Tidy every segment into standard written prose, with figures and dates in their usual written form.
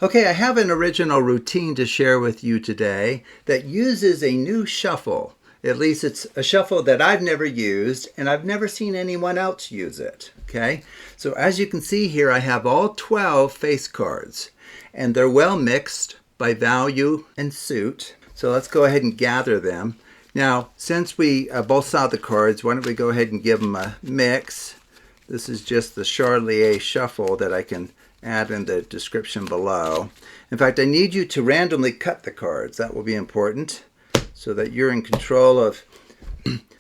Okay, I have an original routine to share with you today that uses a new shuffle. At least it's a shuffle that I've never used, and I've never seen anyone else use it. Okay, so as you can see here, I have all 12 face cards, and they're well mixed by value and suit. So let's go ahead and gather them. Now, since we both saw the cards, why don't we go ahead and give them a mix. This is just the Charlier shuffle that I can add in the description below. In fact, I need you to randomly cut the cards. That will be important so that you're in control of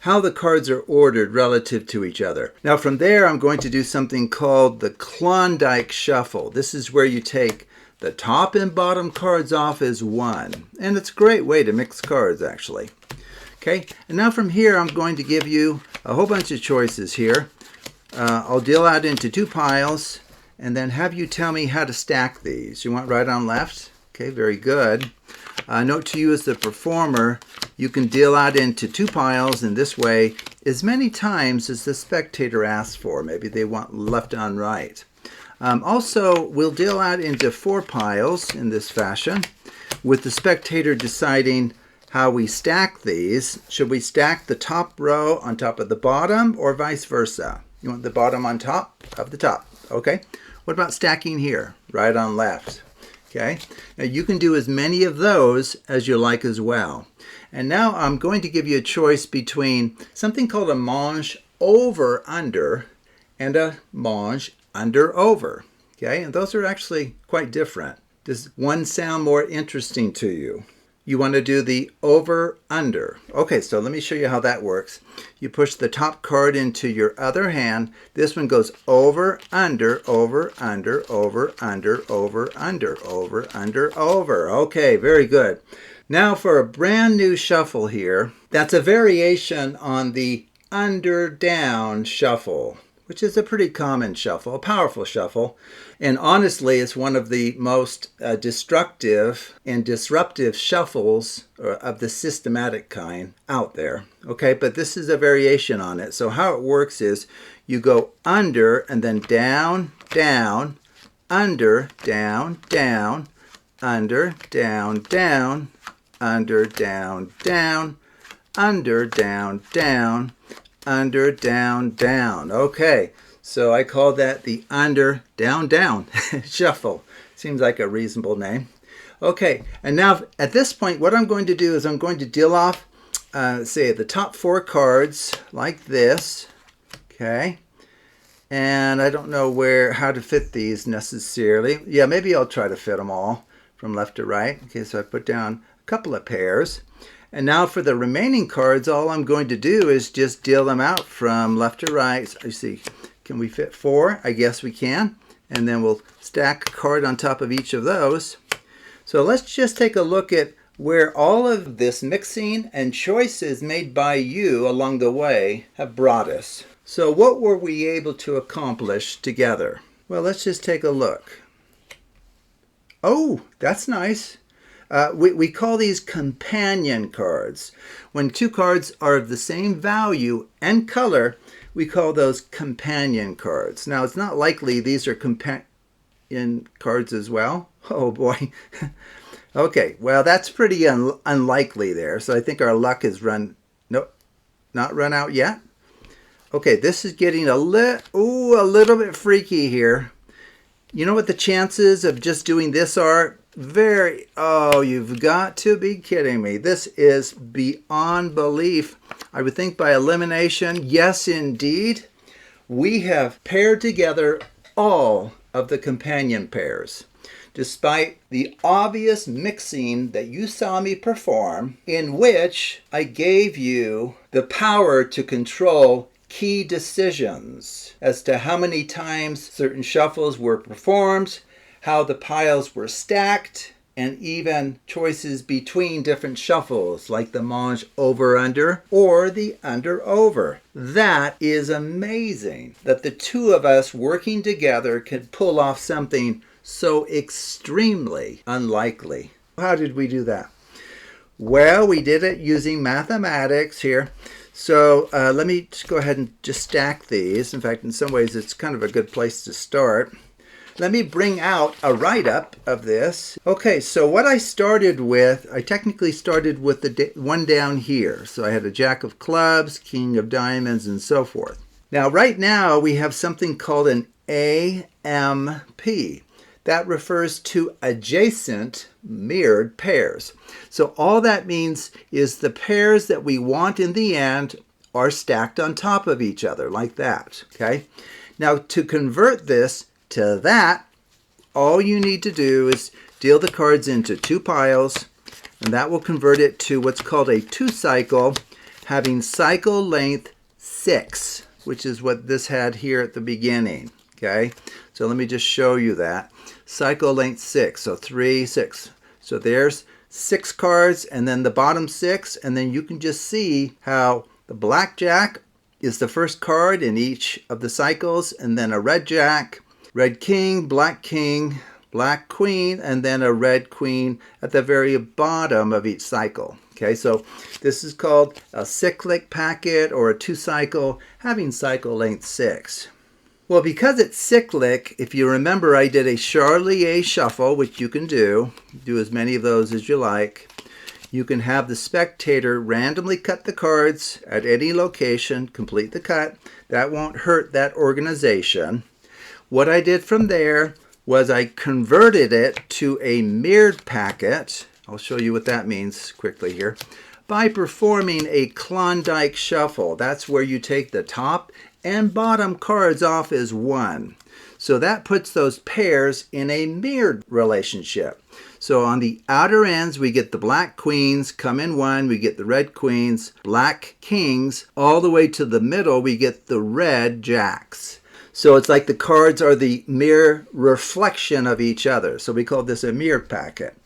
how the cards are ordered relative to each other. Now from there, I'm going to do something called the Klondike Shuffle. This is where you take the top and bottom cards off as one. And it's a great way to mix cards, actually. Okay, and now from here, I'm going to give you a whole bunch of choices here. I'll deal out into two piles and then have you tell me how to stack these. You want right on left? Okay, very good. Note to you as the performer, you can deal out into two piles in this way as many times as the spectator asks for. Maybe they want left on right. Also, we'll deal out into four piles in this fashion, with the spectator deciding how we stack these. Should we stack the top row on top of the bottom or vice versa? You want the bottom on top of the top, okay? What about stacking here, right on left? Okay, now you can do as many of those as you like as well. And now I'm going to give you a choice between something called a mange over under and a mange under over. Okay, and those are actually quite different. Does one sound more interesting to you? You want to do the over under. Okay, so let me show you how that works. You push the top card into your other hand. This one goes over, under, over, under, over, under, over, under, over, under, over. Okay, very good. Now for a brand new shuffle here, that's a variation on the under down shuffle, which is a pretty common shuffle, a powerful shuffle. And honestly, it's one of the most destructive and disruptive shuffles of the systematic kind out there. Okay, but this is a variation on it. So how it works is you go under and then down, down, under, down, down, under, down, down, under, down, down, under, down, down, under, down, down. Okay, so I call that the under, down, down shuffle. Seems like a reasonable name. Okay, and now at this point, what I'm going to do is I'm going to deal off, say, the top four cards like this. Okay, and I don't know how to fit these necessarily. Yeah, maybe I'll try to fit them all from left to right. Okay, so I put down a couple of pairs. And now for the remaining cards, all I'm going to do is just deal them out from left to right. So you see, can we fit four? I guess we can. And then we'll stack a card on top of each of those. So let's just take a look at where all of this mixing and choices made by you along the way have brought us. So what were we able to accomplish together? Well, let's just take a look. Oh, that's nice. We call these companion cards. When two cards are of the same value and color, we call those companion cards. Now, it's not likely these are companion cards as well. Oh, boy. Okay, well, that's pretty unlikely there. So I think our luck has nope, not run out yet. Okay, this is getting a little bit freaky here. You know what the chances of just doing this are? Oh, you've got to be kidding me. This is beyond belief. I would think by elimination, yes, indeed. We have paired together all of the companion pairs, despite the obvious mixing that you saw me perform, in which I gave you the power to control key decisions as to how many times certain shuffles were performed, how the piles were stacked, and even choices between different shuffles like the mange over under or the under over. That is amazing that the two of us working together could pull off something so extremely unlikely. How did we do that? Well, we did it using mathematics here. So let me just go ahead and just stack these. In fact, in some ways, it's kind of a good place to start. let me bring out a write-up of this. Okay, so what I started with, I technically started with the one down here. So I had a Jack of Clubs, King of Diamonds, and so forth. Now, right now, we have something called an AMP. That refers to adjacent mirrored pairs. So all that means is the pairs that we want in the end are stacked on top of each other like that, okay? Now to convert this to that, all you need to do is deal the cards into two piles, and that will convert it to what's called a two cycle, having cycle length 6, which is what this had here at the beginning, okay? So let me just show you that. Cycle length 6, so 3, 6. So there's 6 cards, and then the bottom 6, and then you can just see how the blackjack is the first card in each of the cycles, and then a red jack, red king, black queen, and then a red queen at the very bottom of each cycle. Okay, so this is called a cyclic packet or a two cycle having cycle length 6. Well, because it's cyclic, if you remember, I did a Charlier shuffle, which you can do as many of those as you like. You can have the spectator randomly cut the cards at any location, complete the cut. That won't hurt that organization. What I did from there was I converted it to a mirrored packet. I'll show you what that means quickly here. By performing a Klondike shuffle. That's where you take the top and bottom cards off as one. So that puts those pairs in a mirrored relationship. So on the outer ends, we get the black queens come in one, we get the red queens, black kings, all the way to the middle, we get the red jacks. So it's like the cards are the mirror reflection of each other. So we call this a mirrored packet.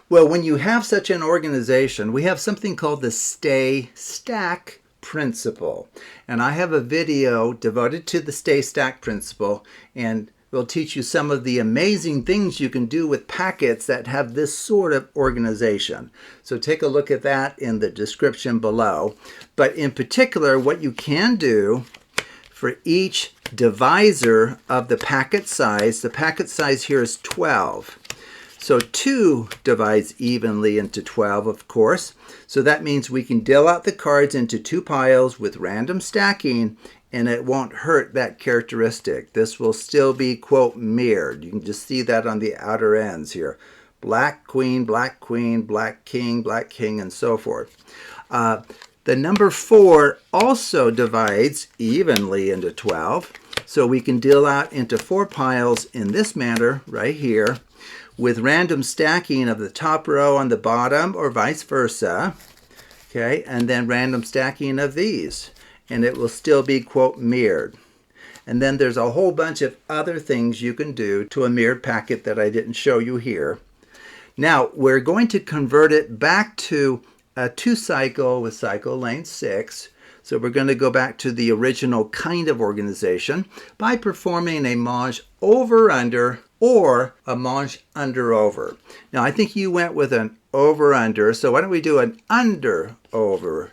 Well, when you have such an organization, we have something called the stay stack principle. And I have a video devoted to the stay stack principle, and we'll teach you some of the amazing things you can do with packets that have this sort of organization. So take a look at that in the description below. But in particular, what you can do for each divisor of the packet size here is 12. So 2 divides evenly into 12, of course. So that means we can deal out the cards into 2 piles with random stacking, and it won't hurt that characteristic. This will still be, quote, mirrored. You can just see that on the outer ends here. Black queen, black king, and so forth. The number 4 also divides evenly into 12. So we can deal out into 4 piles in this manner right here, with random stacking of the top row on the bottom or vice versa, okay, and then random stacking of these, and it will still be, quote, mirrored. And then there's a whole bunch of other things you can do to a mirrored packet that I didn't show you here. Now, we're going to convert it back to a 2 cycle with cycle length 6. So we're going to go back to the original kind of organization by performing a mange over-under or a mange under-over. Now, I think you went with an over-under, so why don't we do an under-over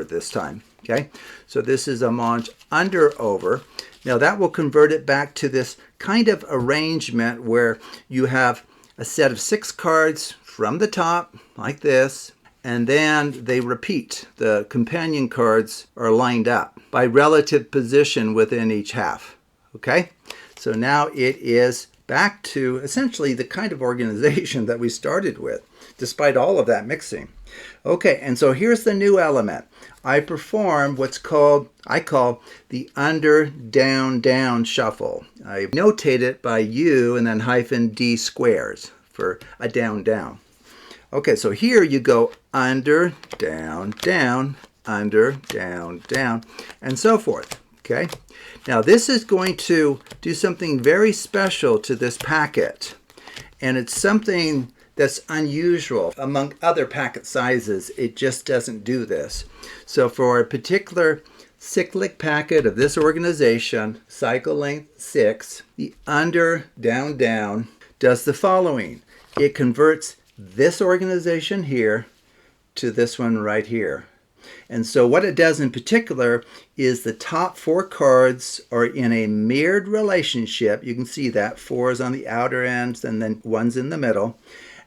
this time, okay? So this is a mange under-over. Now, that will convert it back to this kind of arrangement where you have a set of 6 cards from the top, like this, and then they repeat. The companion cards are lined up by relative position within each half, okay? So now it is back to essentially the kind of organization that we started with, despite all of that mixing. Okay, and so here's the new element. I perform what's called, I call the under, down, down shuffle. I notate it by U and then hyphen D squares for a down, down. Okay, so here you go under, down, down, under, down, down, and so forth, okay? Now this is going to do something very special to this packet, and it's something that's unusual. Among other packet sizes, it just doesn't do this. So for a particular cyclic packet of this organization, cycle length 6, the under, down, down does the following. It converts this organization here to this one right here. And so what it does in particular is the top 4 cards are in a mirrored relationship. You can see that 4 is on the outer ends and then 1's in the middle.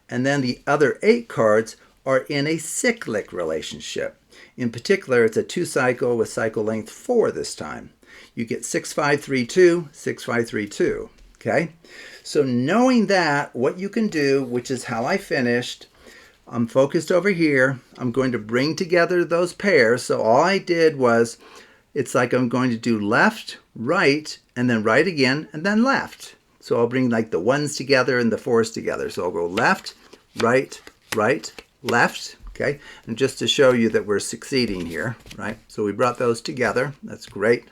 And then the other 8 cards are in a cyclic relationship. In particular, it's a 2 cycle with cycle length 4 this time. You get 6, 5, 3, 2, 6, 5, 3, 2. Okay? So knowing that, what you can do, which is how I finished, I'm focused over here. I'm going to bring together those pairs. So all I did was, it's like I'm going to do left, right, and then right again, and then left. So I'll bring like the 1's together and the 4's together. So I'll go left, right, right, left. Okay, and just to show you that we're succeeding here, right? So we brought those together. That's great.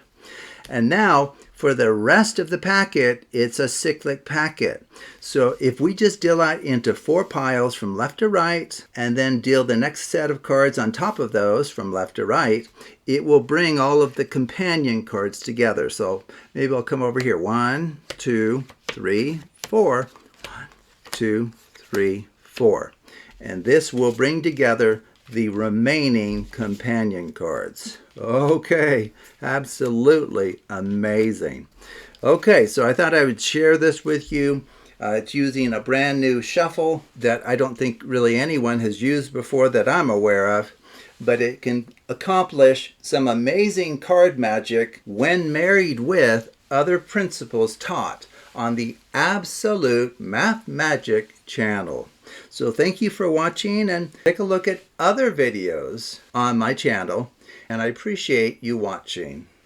And now for the rest of the packet, it's a cyclic packet. So if we just deal out into 4 piles from left to right, and then deal the next set of cards on top of those from left to right, it will bring all of the companion cards together. So maybe I'll come over here. 1, 2, 3, 4. 1, 2, 3, 4. And this will bring together the remaining companion cards. Okay, absolutely amazing. Okay, so I thought I would share this with you. It's using a brand new shuffle that I don't think really anyone has used before that I'm aware of, but it can accomplish some amazing card magic when married with other principles taught on the Absolute Math Magic channel. So thank you for watching, and take a look at other videos on my channel, and I appreciate you watching.